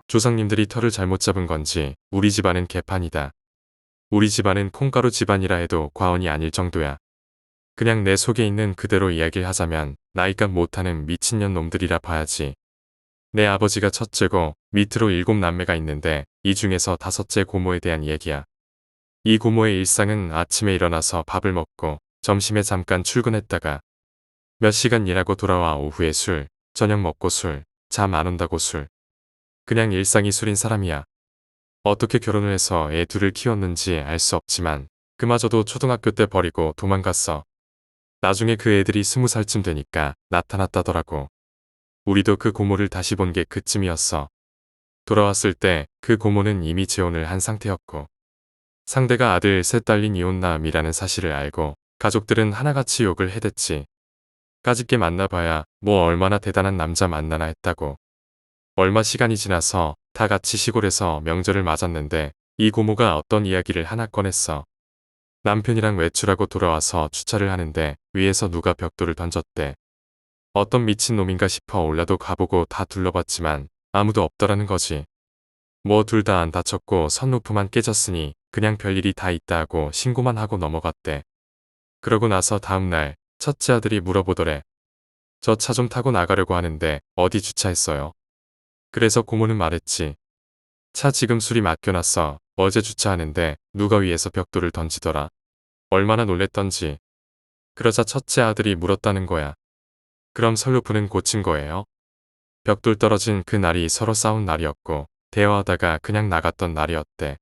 조상님들이 털을 잘못 잡은 건지 우리 집안은 개판이다. 우리 집안은 콩가루 집안이라 해도 과언이 아닐 정도야. 그냥 내 속에 있는 그대로 이야기를 하자면 나이값 못하는 미친년 놈들이라 봐야지. 내 아버지가 첫째고 밑으로 7남매가 있는데 이 중에서 5째 고모에 대한 얘기야. 이 고모의 일상은 아침에 일어나서 밥을 먹고 점심에 잠깐 출근했다가 몇 시간 일하고 돌아와 오후에 술, 저녁 먹고 술, 잠 안 온다고 술. 그냥 일상이 술인 사람이야. 어떻게 결혼을 해서 애 둘을 키웠는지 알 수 없지만 그마저도 초등학교 때 버리고 도망갔어. 나중에 그 애들이 20살쯤 되니까 나타났다더라고. 우리도 그 고모를 다시 본 게 그쯤이었어. 돌아왔을 때 그 고모는 이미 재혼을 한 상태였고 상대가 아들 셋 딸린 이혼남이라는 사실을 알고 가족들은 하나같이 욕을 해댔지. 까짓게 만나봐야 뭐 얼마나 대단한 남자 만나나 했다고. 얼마 시간이 지나서 다 같이 시골에서 명절을 맞았는데 이 고모가 어떤 이야기를 하나 꺼냈어. 남편이랑 외출하고 돌아와서 주차를 하는데 위에서 누가 벽돌을 던졌대. 어떤 미친놈인가 싶어 올라도 가보고 다 둘러봤지만 아무도 없더라는 거지. 뭐 둘 다 안 다쳤고 선루프만 깨졌으니 그냥 별일이 다 있다 하고 신고만 하고 넘어갔대. 그러고 나서 다음날 첫째 아들이 물어보더래. 저 차 좀 타고 나가려고 하는데 어디 주차했어요? 그래서 고모는 말했지. 차 지금 수리 맡겨놨어. 어제 주차하는데 누가 위에서 벽돌을 던지더라. 얼마나 놀랬던지. 그러자 첫째 아들이 물었다는 거야. 그럼 선루프는 고친 거예요? 벽돌 떨어진 그 날이 서로 싸운 날이었고 대화하다가 그냥 나갔던 날이었대.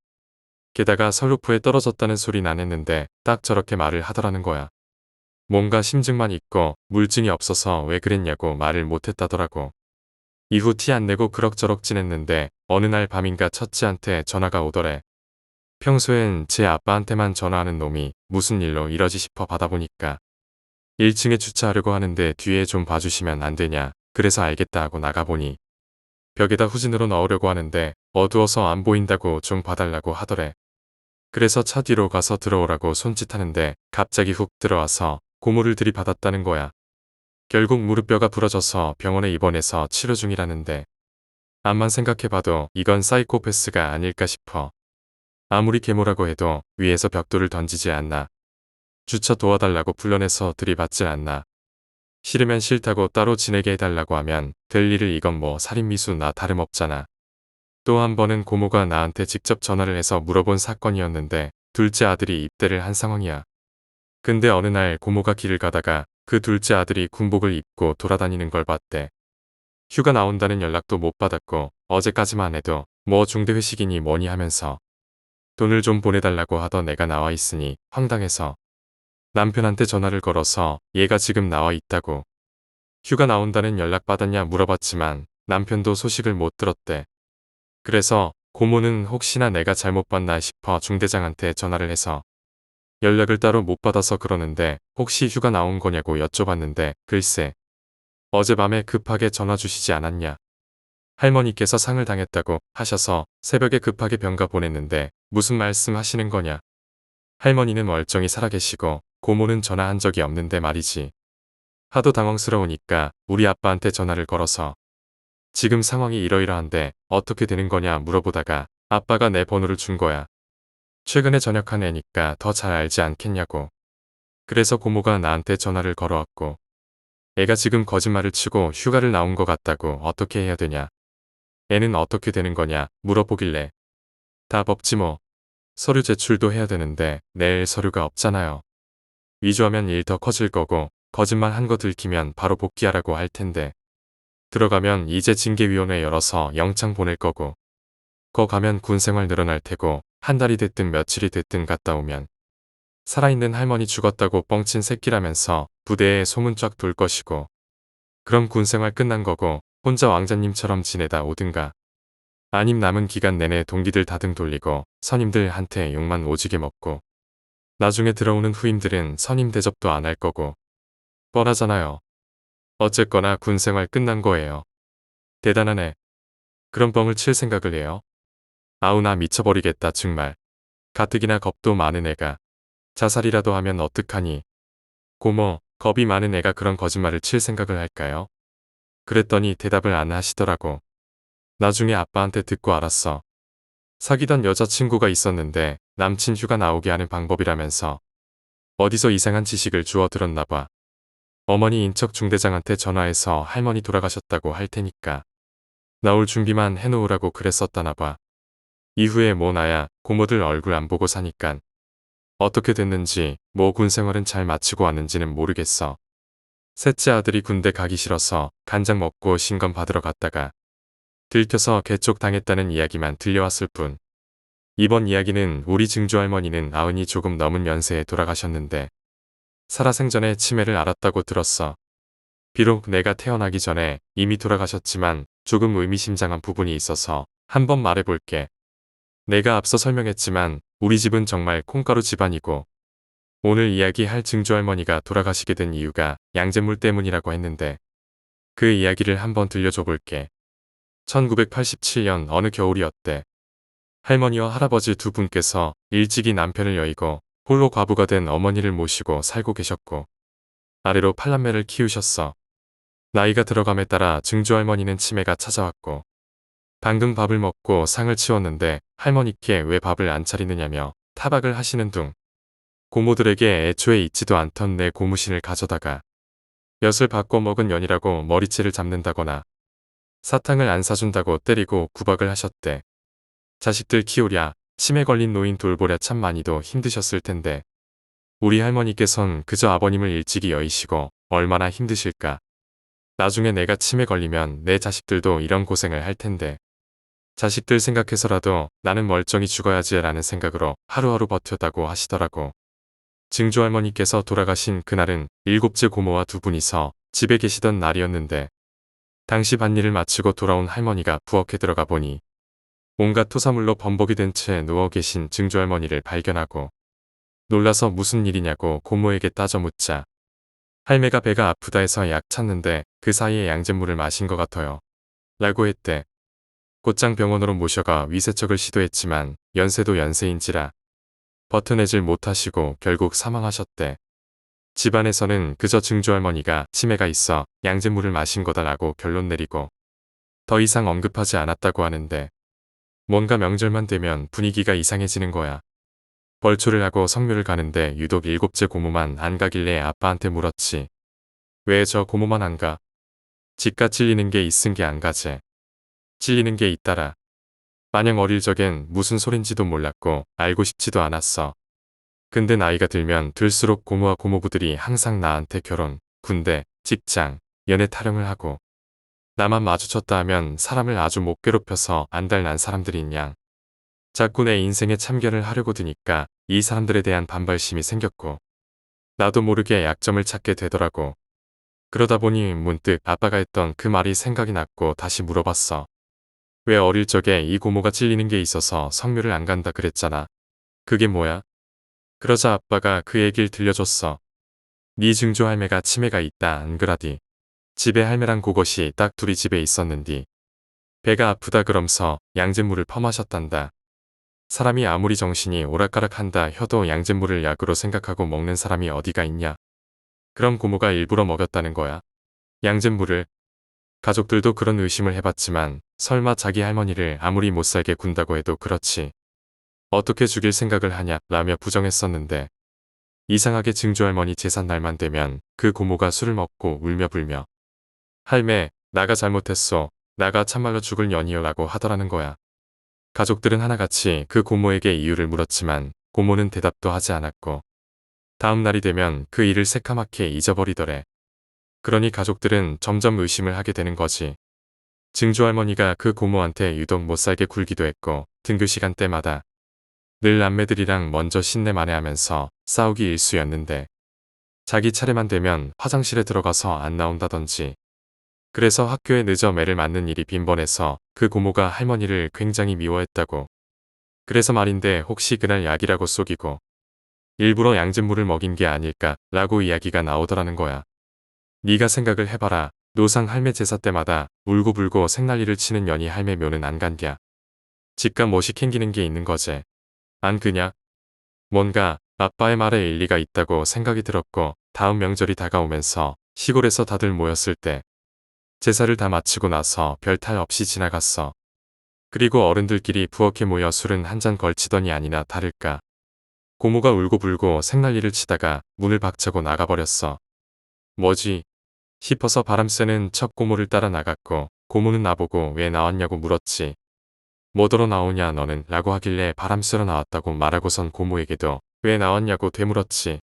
게다가 선루프에 떨어졌다는 소리는 안 했는데 딱 저렇게 말을 하더라는 거야. 뭔가 심증만 있고 물증이 없어서 왜 그랬냐고 말을 못했다더라고. 이후 티 안 내고 그럭저럭 지냈는데 어느 날 밤인가 첫째한테 전화가 오더래. 평소엔 제 아빠한테만 전화하는 놈이 무슨 일로 이러지 싶어 받아보니까 1층에 주차하려고 하는데 뒤에 좀 봐주시면 안 되냐. 그래서 알겠다 하고 나가보니 벽에다 후진으로 넣으려고 하는데 어두워서 안 보인다고 좀 봐달라고 하더래. 그래서 차 뒤로 가서 들어오라고 손짓하는데 갑자기 훅 들어와서 고무를 들이받았다는 거야. 결국 무릎뼈가 부러져서 병원에 입원해서 치료 중이라는데 암만 생각해봐도 이건 사이코패스가 아닐까 싶어. 아무리 계모라고 해도 위에서 벽돌을 던지지 않나. 주차 도와달라고 불러내서 들이받질 않나. 싫으면 싫다고 따로 지내게 해달라고 하면 될 일을 이건 뭐 살인미수나 다름없잖아. 또 한 번은 고모가 나한테 직접 전화를 해서 물어본 사건이었는데 둘째 아들이 입대를 한 상황이야. 근데 어느 날 고모가 길을 가다가 그 둘째 아들이 군복을 입고 돌아다니는 걸 봤대. 휴가 나온다는 연락도 못 받았고 어제까지만 해도 뭐 중대 회식이니 뭐니 하면서 돈을 좀 보내달라고 하던 애가 나와 있으니 황당해서 남편한테 전화를 걸어서 얘가 지금 나와 있다고. 휴가 나온다는 연락 받았냐 물어봤지만 남편도 소식을 못 들었대. 그래서 고모는 혹시나 내가 잘못 봤나 싶어 중대장한테 전화를 해서 연락을 따로 못 받아서 그러는데 혹시 휴가 나온 거냐고 여쭤봤는데 글쎄 어젯밤에 급하게 전화 주시지 않았냐. 할머니께서 상을 당했다고 하셔서 새벽에 급하게 병가 보냈는데 무슨 말씀 하시는 거냐. 할머니는 멀쩡히 살아계시고 고모는 전화한 적이 없는데 말이지. 하도 당황스러우니까 우리 아빠한테 전화를 걸어서 지금 상황이 이러이러한데 어떻게 되는 거냐 물어보다가 아빠가 내 번호를 준 거야. 최근에 전역한 애니까 더 잘 알지 않겠냐고. 그래서 고모가 나한테 전화를 걸어왔고 애가 지금 거짓말을 치고 휴가를 나온 것 같다고 어떻게 해야 되냐. 애는 어떻게 되는 거냐 물어보길래 답 없지 뭐. 서류 제출도 해야 되는데 내일 서류가 없잖아요. 위조하면 일 더 커질 거고 거짓말 한 거 들키면 바로 복귀하라고 할 텐데 들어가면 이제 징계위원회 열어서 영창 보낼 거고 거 가면 군생활 늘어날 테고 한 달이 됐든 며칠이 됐든 갔다 오면 살아있는 할머니 죽었다고 뻥친 새끼라면서 부대에 소문 쫙 돌 것이고 그럼 군생활 끝난 거고 혼자 왕자님처럼 지내다 오든가 아님 남은 기간 내내 동기들 다등 돌리고 선임들한테 욕만 오지게 먹고 나중에 들어오는 후임들은 선임 대접도 안 할 거고 뻔하잖아요. 어쨌거나 군생활 끝난 거예요. 대단하네. 그런 뻥을 칠 생각을 해요? 아우 나 미쳐버리겠다 정말. 가뜩이나 겁도 많은 애가 자살이라도 하면 어떡하니. 고모, 겁이 많은 애가 그런 거짓말을 칠 생각을 할까요? 그랬더니 대답을 안 하시더라고. 나중에 아빠한테 듣고 알았어. 사귀던 여자친구가 있었는데 남친 휴가 나오게 하는 방법이라면서 어디서 이상한 지식을 주워 들었나 봐. 어머니 인척 중대장한테 전화해서 할머니 돌아가셨다고 할 테니까 나올 준비만 해놓으라고 그랬었다나 봐. 이후에 뭐 나야 고모들 얼굴 안 보고 사니깐 어떻게 됐는지 뭐 군 생활은 잘 마치고 왔는지는 모르겠어. 셋째 아들이 군대 가기 싫어서 간장 먹고 신검 받으러 갔다가 들켜서 개쪽 당했다는 이야기만 들려왔을 뿐. 이번 이야기는 우리 증조할머니는 90이 조금 넘은 연세에 돌아가셨는데 살아생전에 치매를 앓았다고 들었어. 비록 내가 태어나기 전에 이미 돌아가셨지만 조금 의미심장한 부분이 있어서 한번 말해볼게. 내가 앞서 설명했지만 우리 집은 정말 콩가루 집안이고 오늘 이야기할 증조할머니가 돌아가시게 된 이유가 양잿물 때문이라고 했는데 그 이야기를 한번 들려줘 볼게. 1987년 어느 겨울이었대. 할머니와 할아버지 두 분께서 일찍이 남편을 여의고 홀로 과부가 된 어머니를 모시고 살고 계셨고 아래로 팔남매를 키우셨어. 나이가 들어감에 따라 증조할머니는 치매가 찾아왔고 방금 밥을 먹고 상을 치웠는데 할머니께 왜 밥을 안 차리느냐며 타박을 하시는 둥. 고모들에게 애초에 있지도 않던 내 고무신을 가져다가 엿을 바꿔 먹은 년이라고 머리채를 잡는다거나 사탕을 안 사준다고 때리고 구박을 하셨대. 자식들 키우랴 치매 걸린 노인 돌보랴 참 많이도 힘드셨을 텐데 우리 할머니께선 그저 아버님을 일찍이 여의시고 얼마나 힘드실까. 나중에 내가 치매 걸리면 내 자식들도 이런 고생을 할 텐데 자식들 생각해서라도 나는 멀쩡히 죽어야지 라는 생각으로 하루하루 버텼다고 하시더라고. 증조할머니께서 돌아가신 그날은 7째 고모와 두 분이서 집에 계시던 날이었는데 당시 밭일을 마치고 돌아온 할머니가 부엌에 들어가 보니 온갖 토사물로 범벅이 된 채 누워 계신 증조할머니를 발견하고 놀라서 무슨 일이냐고 고모에게 따져 묻자 할매가 배가 아프다 해서 약 찾는데 그 사이에 양잿물을 마신 것 같아요. 라고 했대. 곧장 병원으로 모셔가 위세척을 시도했지만 연세도 연세인지라 버텨내질 못하시고 결국 사망하셨대. 집안에서는 그저 증조할머니가 치매가 있어 양잿물을 마신 거다라고 결론 내리고 더 이상 언급하지 않았다고 하는데 뭔가 명절만 되면 분위기가 이상해지는 거야. 벌초를 하고 성묘를 가는데 유독 7째 고모만 안 가길래 아빠한테 물었지. 왜 저 고모만 안 가? 집가 찔리는 게 있은 게 안 가재. 찔리는 게 있더라. 마냥 어릴 적엔 무슨 소린지도 몰랐고 알고 싶지도 않았어. 근데 나이가 들면 들수록 고모와 고모부들이 항상 나한테 결혼, 군대, 직장, 연애 타령을 하고 나만 마주쳤다 하면 사람을 아주 못 괴롭혀서 안달난 사람들인 양. 자꾸 내 인생에 참견을 하려고 드니까 이 사람들에 대한 반발심이 생겼고 나도 모르게 약점을 찾게 되더라고. 그러다 보니 문득 아빠가 했던 그 말이 생각이 났고 다시 물어봤어. 왜 어릴 적에 이 고모가 찔리는 게 있어서 성묘를 안 간다 그랬잖아. 그게 뭐야? 그러자 아빠가 그 얘기를 들려줬어. 네 증조 할매가 치매가 있다 안 그라디. 집에 할매랑 고것이 딱 둘이 집에 있었는디. 배가 아프다 그러면서 양잿물을 퍼마셨단다. 사람이 아무리 정신이 오락가락한다 해도 양잿물을 약으로 생각하고 먹는 사람이 어디가 있냐. 그럼 고모가 일부러 먹였다는 거야. 양잿물을. 가족들도 그런 의심을 해봤지만 설마 자기 할머니를 아무리 못살게 군다고 해도 그렇지. 어떻게 죽일 생각을 하냐 라며 부정했었는데 이상하게 증조할머니 제삿 날만 되면 그 고모가 술을 먹고 울며 불며 할매 나가 잘못했어. 나가 참말로 죽을 년이요 라고 하더라는 거야. 가족들은 하나같이 그 고모에게 이유를 물었지만 고모는 대답도 하지 않았고 다음 날이 되면 그 일을 새카맣게 잊어버리더래. 그러니 가족들은 점점 의심을 하게 되는 거지. 증조할머니가 그 고모한테 유독 못살게 굴기도 했고 등교 시간 때마다 늘 남매들이랑 먼저 신내만해하면서 싸우기 일쑤였는데 자기 차례만 되면 화장실에 들어가서 안 나온다던지 그래서 학교에 늦어 매를 맞는 일이 빈번해서 그 고모가 할머니를 굉장히 미워했다고. 그래서 말인데 혹시 그날 약이라고 속이고 일부러 양잿물을 먹인 게 아닐까 라고 이야기가 나오더라는 거야. 네가 생각을 해봐라. 노상 할매 제사 때마다 울고불고 생난리를 치는 년이 할매 묘는 안 간랴. 집값 못이 캥기는 게 있는 거제. 안 그냐? 뭔가 아빠의 말에 일리가 있다고 생각이 들었고 다음 명절이 다가오면서 시골에서 다들 모였을 때 제사를 다 마치고 나서 별 탈 없이 지나갔어. 그리고 어른들끼리 부엌에 모여 술은 한 잔 걸치더니 아니나 다를까. 고모가 울고불고 생난리를 치다가 문을 박차고 나가버렸어. 뭐지? 싶어서 바람 쐬는 척 고모를 따라 나갔고 고모는 나보고 왜 나왔냐고 물었지. 뭐더러 나오냐 너는 라고 하길래 바람 쐬러 나왔다고 말하고선 고모에게도 왜 나왔냐고 되물었지.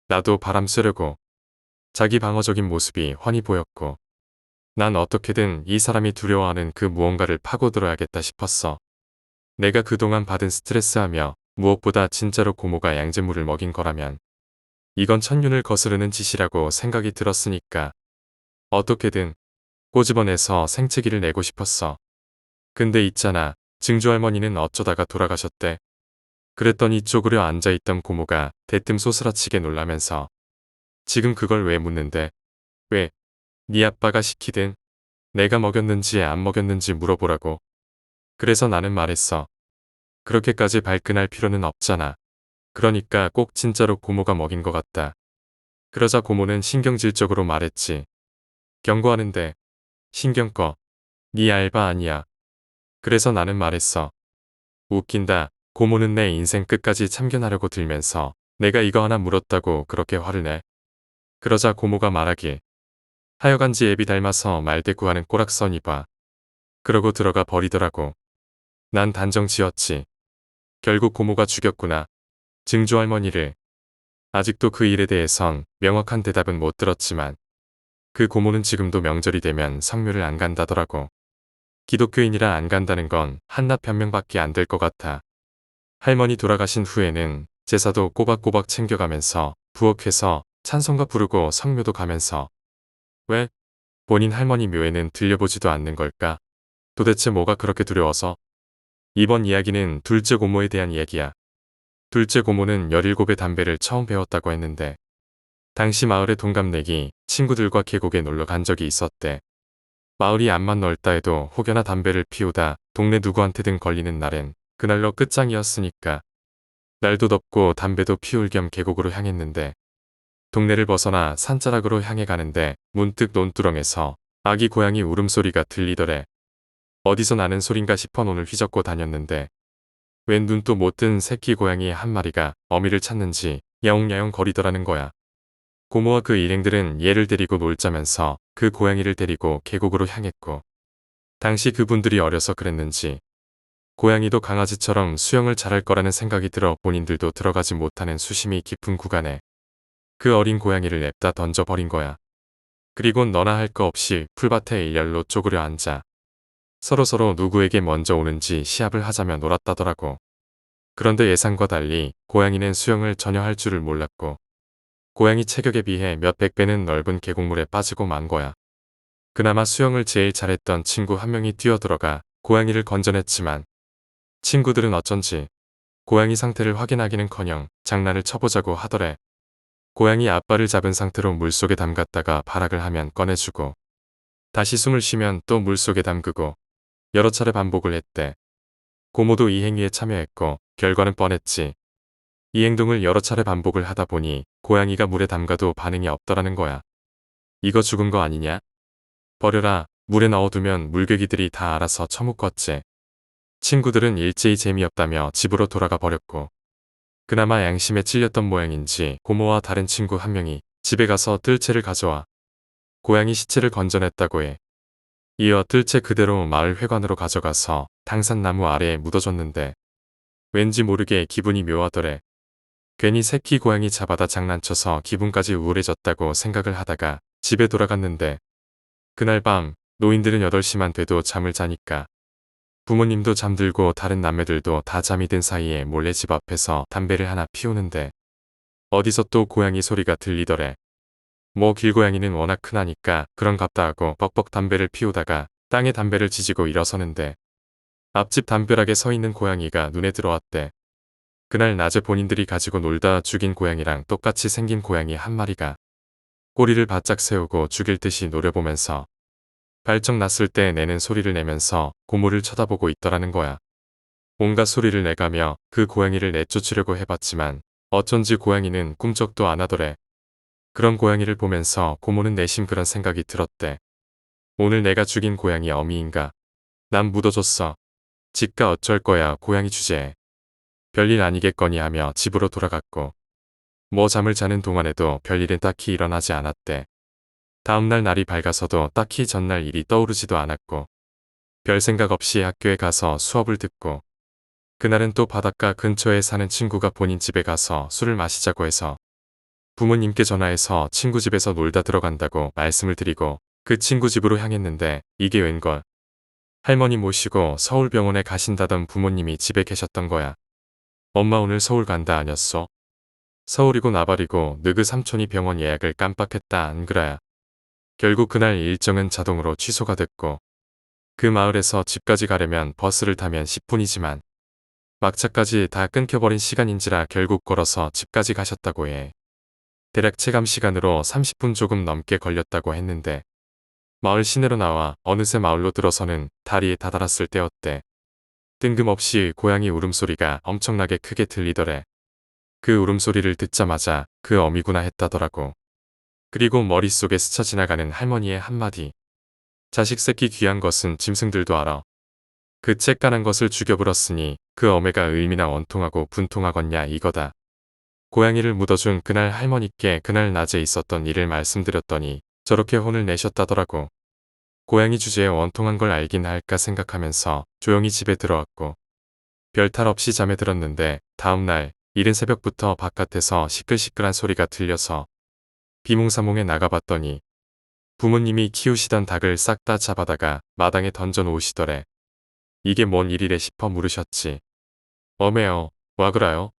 나도 바람 쐬려고. 자기 방어적인 모습이 훤히 보였고 난 어떻게든 이 사람이 두려워하는 그 무언가를 파고들어야겠다 싶었어. 내가 그동안 받은 스트레스하며 무엇보다 진짜로 고모가 양잿물을 먹인 거라면 이건 천륜을 거스르는 짓이라고 생각이 들었으니까 어떻게든 꼬집어내서 생채기를 내고 싶었어. 근데 있잖아. 증조할머니는 어쩌다가 돌아가셨대. 그랬더니 쪼그려 앉아있던 고모가 대뜸 소스라치게 놀라면서 지금 그걸 왜 묻는데? 왜? 네 아빠가 시키든 내가 먹였는지 안 먹였는지 물어보라고. 그래서 나는 말했어. 그렇게까지 발끈할 필요는 없잖아. 그러니까 꼭 진짜로 고모가 먹인 것 같다. 그러자 고모는 신경질적으로 말했지. 경고하는데 신경 꺼. 네 알바 아니야. 그래서 나는 말했어. 웃긴다. 고모는 내 인생 끝까지 참견하려고 들면서 내가 이거 하나 물었다고 그렇게 화를 내. 그러자 고모가 말하길. 하여간지 애비 닮아서 말대꾸하는 꼬락서니 봐. 그러고 들어가 버리더라고. 난 단정 지었지. 결국 고모가 죽였구나. 증조할머니를. 아직도 그 일에 대해선 명확한 대답은 못 들었지만 그 고모는 지금도 명절이 되면 성묘를 안 간다더라고. 기독교인이라 안 간다는 건 한낱 변명밖에 안 될 것 같아. 할머니 돌아가신 후에는 제사도 꼬박꼬박 챙겨가면서 부엌에서 찬송가 부르고 성묘도 가면서 왜? 본인 할머니 묘에는 들려보지도 않는 걸까? 도대체 뭐가 그렇게 두려워서? 이번 이야기는 둘째 고모에 대한 이야기야. 둘째 고모는 17의 담배를 처음 배웠다고 했는데 당시 마을의 동갑내기 친구들과 계곡에 놀러 간 적이 있었대. 마을이 암만 넓다 해도 혹여나 담배를 피우다 동네 누구한테든 걸리는 날엔 그날로 끝장이었으니까 날도 덥고 담배도 피울 겸 계곡으로 향했는데 동네를 벗어나 산자락으로 향해 가는데 문득 논두렁에서 아기 고양이 울음소리가 들리더래. 어디서 나는 소린가 싶어 논을 휘젓고 다녔는데 웬 눈도 못 뜬 새끼 고양이 한 마리가 어미를 찾는지 야옹야옹 거리더라는 거야. 고모와 그 일행들은 얘를 데리고 놀자면서 그 고양이를 데리고 계곡으로 향했고 당시 그분들이 어려서 그랬는지 고양이도 강아지처럼 수영을 잘할 거라는 생각이 들어 본인들도 들어가지 못하는 수심이 깊은 구간에 그 어린 고양이를 냅다 던져버린 거야. 그리곤 너나 할 거 없이 풀밭에 일렬로 쪼그려 앉아 서로서로 누구에게 먼저 오는지 시합을 하자며 놀았다더라고. 그런데 예상과 달리 고양이는 수영을 전혀 할 줄을 몰랐고 고양이 체격에 비해 몇백 배는 넓은 계곡물에 빠지고 만 거야. 그나마 수영을 제일 잘했던 친구 한 명이 뛰어들어가 고양이를 건져냈지만 친구들은 어쩐지 고양이 상태를 확인하기는커녕 장난을 쳐보자고 하더래. 고양이 앞발을 잡은 상태로 물속에 담갔다가 발악을 하면 꺼내주고 다시 숨을 쉬면 또 물속에 담그고 여러 차례 반복을 했대. 고모도 이 행위에 참여했고 결과는 뻔했지. 이 행동을 여러 차례 반복을 하다 보니 고양이가 물에 담가도 반응이 없더라는 거야. 이거 죽은 거 아니냐? 버려라. 물에 넣어두면 물개기들이 다 알아서 처먹겠지. 친구들은 일제히 재미없다며 집으로 돌아가 버렸고 그나마 양심에 찔렸던 모양인지 고모와 다른 친구 한 명이 집에 가서 뜰채를 가져와 고양이 시체를 건져냈다고 해. 이어 뜰채 그대로 마을 회관으로 가져가서 당산나무 아래에 묻어줬는데 왠지 모르게 기분이 묘하더래. 괜히 새끼 고양이 잡아다 장난쳐서 기분까지 우울해졌다고 생각을 하다가 집에 돌아갔는데 그날 밤 노인들은 8시만 돼도 잠을 자니까 부모님도 잠들고 다른 남매들도 다 잠이 든 사이에 몰래 집 앞에서 담배를 하나 피우는데 어디서 또 고양이 소리가 들리더래. 뭐 길고양이는 워낙 크나니까 그런갑다 하고 벅벅 담배를 피우다가 땅에 담배를 지지고 일어서는데 앞집 담벼락에 서 있는 고양이가 눈에 들어왔대. 그날 낮에 본인들이 가지고 놀다 죽인 고양이랑 똑같이 생긴 고양이 한 마리가 꼬리를 바짝 세우고 죽일 듯이 노려보면서 발정 났을 때 내는 소리를 내면서 고모를 쳐다보고 있더라는 거야. 온갖 소리를 내가며 그 고양이를 내쫓으려고 해봤지만 어쩐지 고양이는 꿈쩍도 안 하더래. 그런 고양이를 보면서 고모는 내심 그런 생각이 들었대. 오늘 내가 죽인 고양이 어미인가? 난 묻어줬어. 집가 어쩔 거야 고양이 주제에. 별일 아니겠거니 하며 집으로 돌아갔고 뭐 잠을 자는 동안에도 별일은 딱히 일어나지 않았대. 다음날 날이 밝아서도 딱히 전날 일이 떠오르지도 않았고 별 생각 없이 학교에 가서 수업을 듣고 그날은 또 바닷가 근처에 사는 친구가 본인 집에 가서 술을 마시자고 해서 부모님께 전화해서 친구 집에서 놀다 들어간다고 말씀을 드리고 그 친구 집으로 향했는데 이게 웬걸. 할머니 모시고 서울병원에 가신다던 부모님이 집에 계셨던 거야. 엄마 오늘 서울 간다 아녔어? 서울이고 나발이고 너그 삼촌이 병원 예약을 깜빡했다 안 그래야. 결국 그날 일정은 자동으로 취소가 됐고 그 마을에서 집까지 가려면 버스를 타면 10분이지만 막차까지 다 끊겨버린 시간인지라 결국 걸어서 집까지 가셨다고 해. 대략 체감 시간으로 30분 조금 넘게 걸렸다고 했는데 마을 시내로 나와 어느새 마을로 들어서는 다리에 다다랐을 때였대. 뜬금없이 고양이 울음소리가 엄청나게 크게 들리더래. 그 울음소리를 듣자마자 그 어미구나 했다더라고. 그리고 머릿속에 스쳐 지나가는 할머니의 한마디. 자식 새끼 귀한 것은 짐승들도 알아. 그 쬐깐한 것을 죽여버렸으니 그 어매가 의미나 원통하고 분통하겠냐 이거다. 고양이를 묻어준 그날 할머니께 그날 낮에 있었던 일을 말씀드렸더니 저렇게 혼을 내셨다더라고. 고양이 주제에 원통한 걸 알긴 할까 생각하면서 조용히 집에 들어왔고 별탈 없이 잠에 들었는데 다음날 이른 새벽부터 바깥에서 시끌시끌한 소리가 들려서 비몽사몽에 나가봤더니 부모님이 키우시던 닭을 싹 다 잡아다가 마당에 던져 놓으시더래. 이게 뭔 일이래 싶어 물으셨지. 어메요, 와 그라요?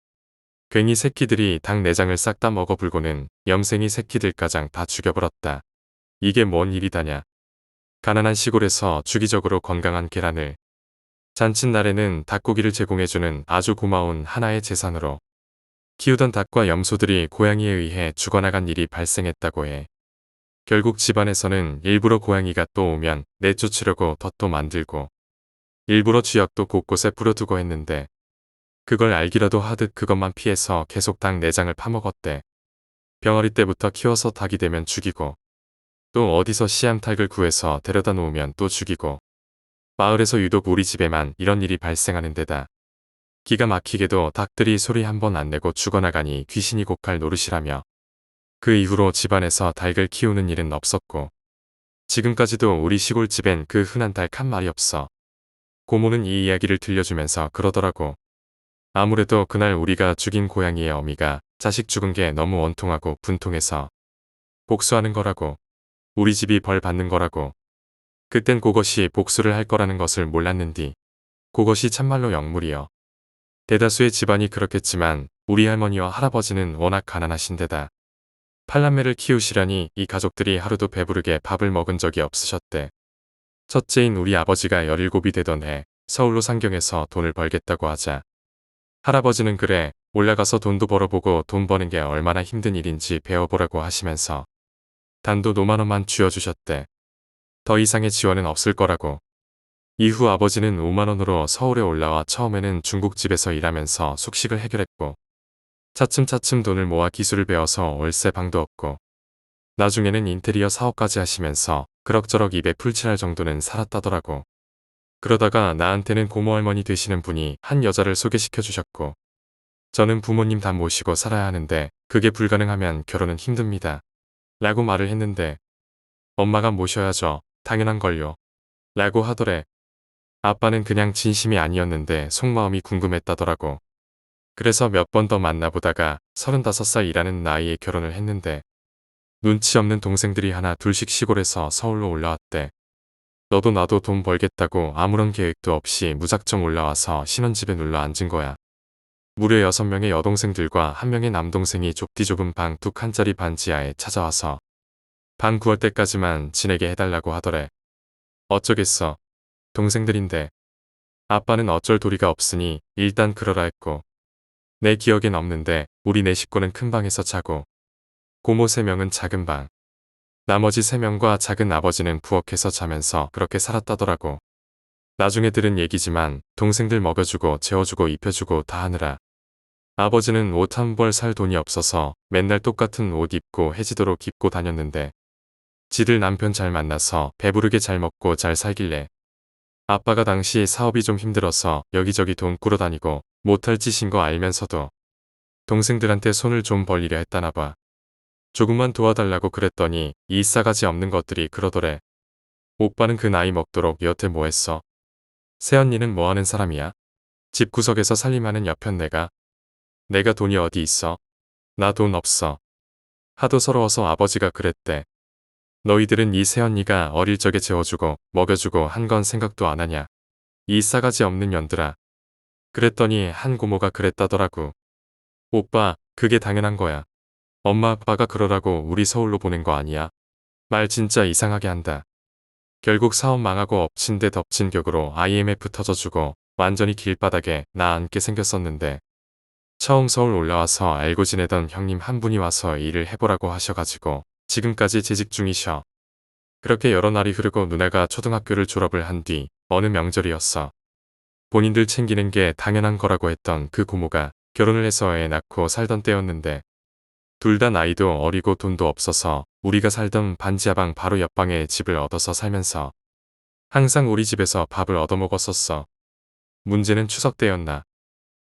괜히 새끼들이 닭 내장을 싹 다 먹어불고는 염생이 새끼들가장 다 죽여버렸다. 이게 뭔 일이다냐. 가난한 시골에서 주기적으로 건강한 계란을 잔칫날에는 닭고기를 제공해주는 아주 고마운 하나의 재산으로 키우던 닭과 염소들이 고양이에 의해 죽어나간 일이 발생했다고 해. 결국 집안에서는 일부러 고양이가 또 오면 내쫓으려고 덫도 만들고 일부러 쥐약도 곳곳에 뿌려두고 했는데 그걸 알기라도 하듯 그것만 피해서 계속 닭 내장을 파먹었대. 병아리 때부터 키워서 닭이 되면 죽이고 또 어디서 씨암탉을 구해서 데려다 놓으면 또 죽이고 마을에서 유독 우리 집에만 이런 일이 발생하는 데다 기가 막히게도 닭들이 소리 한 번 안 내고 죽어나가니 귀신이 곡할 노릇이라며 그 이후로 집안에서 닭을 키우는 일은 없었고 지금까지도 우리 시골집엔 그 흔한 닭 한 마리 없어. 고모는 이 이야기를 들려주면서 그러더라고. 아무래도 그날 우리가 죽인 고양이의 어미가 자식 죽은 게 너무 원통하고 분통해서 복수하는 거라고. 우리 집이 벌 받는 거라고. 그땐 그것이 복수를 할 거라는 것을 몰랐는디 그것이 참말로 영물이여. 대다수의 집안이 그렇겠지만 우리 할머니와 할아버지는 워낙 가난하신데다 팔남매를 키우시려니 이 가족들이 하루도 배부르게 밥을 먹은 적이 없으셨대. 첫째인 우리 아버지가 17이 되던 해 서울로 상경해서 돈을 벌겠다고 하자 할아버지는 그래 올라가서 돈도 벌어보고 돈 버는 게 얼마나 힘든 일인지 배워보라고 하시면서 단돈 5만 원만 쥐어주셨대. 더 이상의 지원은 없을 거라고. 이후 아버지는 5만 원으로 서울에 올라와 처음에는 중국집에서 일하면서 숙식을 해결했고 차츰차츰 돈을 모아 기술을 배워서 월세 방도 얻고 나중에는 인테리어 사업까지 하시면서 그럭저럭 입에 풀칠할 정도는 살았다더라고. 그러다가 나한테는 고모 할머니 되시는 분이 한 여자를 소개시켜 주셨고 저는 부모님 다 모시고 살아야 하는데 그게 불가능하면 결혼은 힘듭니다. 라고 말을 했는데 엄마가 모셔야죠. 당연한걸요. 라고 하더래. 아빠는 그냥 진심이 아니었는데 속마음이 궁금했다더라고. 그래서 몇 번 더 만나보다가 35살 일하는 나이에 결혼을 했는데 눈치 없는 동생들이 하나 둘씩 시골에서 서울로 올라왔대. 너도 나도 돈 벌겠다고 아무런 계획도 없이 무작정 올라와서 신혼집에 눌러 앉은 거야. 무려 6명의 여동생들과 1명의 남동생이 좁디 좁은 방 두 칸짜리 반지하에 찾아와서 방 구할 때까지만 지내게 해달라고 하더래. 어쩌겠어. 동생들인데. 아빠는 어쩔 도리가 없으니 일단 그러라 했고 내 기억엔 없는데 우리 네 식구는 큰 방에서 자고 고모 3명은 작은 방 나머지 3명과 작은 아버지는 부엌에서 자면서 그렇게 살았다더라고. 나중에 들은 얘기지만 동생들 먹여주고 재워주고 입혀주고 다 하느라 아버지는 옷 한 벌 살 돈이 없어서 맨날 똑같은 옷 입고 해지도록 입고 다녔는데 지들 남편 잘 만나서 배부르게 잘 먹고 잘 살길래 아빠가 당시 사업이 좀 힘들어서 여기저기 돈 꾸러다니고 못할 짓인 거 알면서도 동생들한테 손을 좀 벌리려 했다나 봐. 조금만 도와달라고 그랬더니 이 싸가지 없는 것들이 그러더래. 오빠는 그 나이 먹도록 여태 뭐 했어? 새언니는 뭐 하는 사람이야? 집구석에서 살림하는 여편 내가 돈이 어디 있어? 나 돈 없어. 하도 서러워서 아버지가 그랬대. 너희들은 이 새언니가 어릴 적에 재워주고 먹여주고 한 건 생각도 안 하냐. 이 싸가지 없는 년들아. 그랬더니 한 고모가 그랬다더라고. 오빠, 그게 당연한 거야. 엄마 아빠가 그러라고 우리 서울로 보낸 거 아니야. 말 진짜 이상하게 한다. 결국 사업 망하고 엎친 데 덮친 격으로 IMF 터져주고 완전히 길바닥에 나 앉게 생겼었는데 처음 서울 올라와서 알고 지내던 형님 한 분이 와서 일을 해보라고 하셔가지고 지금까지 재직 중이셔. 그렇게 여러 날이 흐르고 누나가 초등학교를 졸업을 한 뒤 어느 명절이었어. 본인들 챙기는 게 당연한 거라고 했던 그 고모가 결혼을 해서 애 낳고 살던 때였는데 둘 다 나이도 어리고 돈도 없어서 우리가 살던 반지하방 바로 옆방에 집을 얻어서 살면서 항상 우리 집에서 밥을 얻어먹었었어. 문제는 추석 때였나.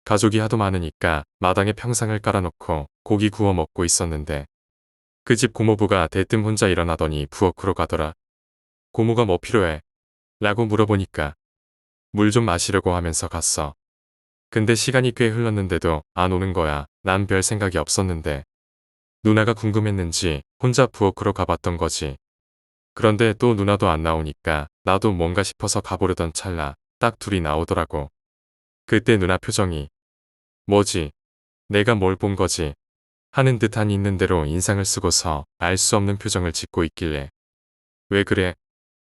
가족이 하도 많으니까 마당에 평상을 깔아놓고 고기 구워 먹고 있었는데 그 집 고모부가 대뜸 혼자 일어나더니 부엌으로 가더라. 고모가 뭐 필요해? 라고 물어보니까 물 좀 마시려고 하면서 갔어. 근데 시간이 꽤 흘렀는데도 안 오는 거야. 난 별 생각이 없었는데 누나가 궁금했는지 혼자 부엌으로 가봤던 거지. 그런데 또 누나도 안 나오니까 나도 뭔가 싶어서 가보려던 찰나 딱 둘이 나오더라고. 그때 누나 표정이 뭐지? 내가 뭘 본 거지? 하는 듯한 있는 대로 인상을 쓰고서 알 수 없는 표정을 짓고 있길래 왜 그래?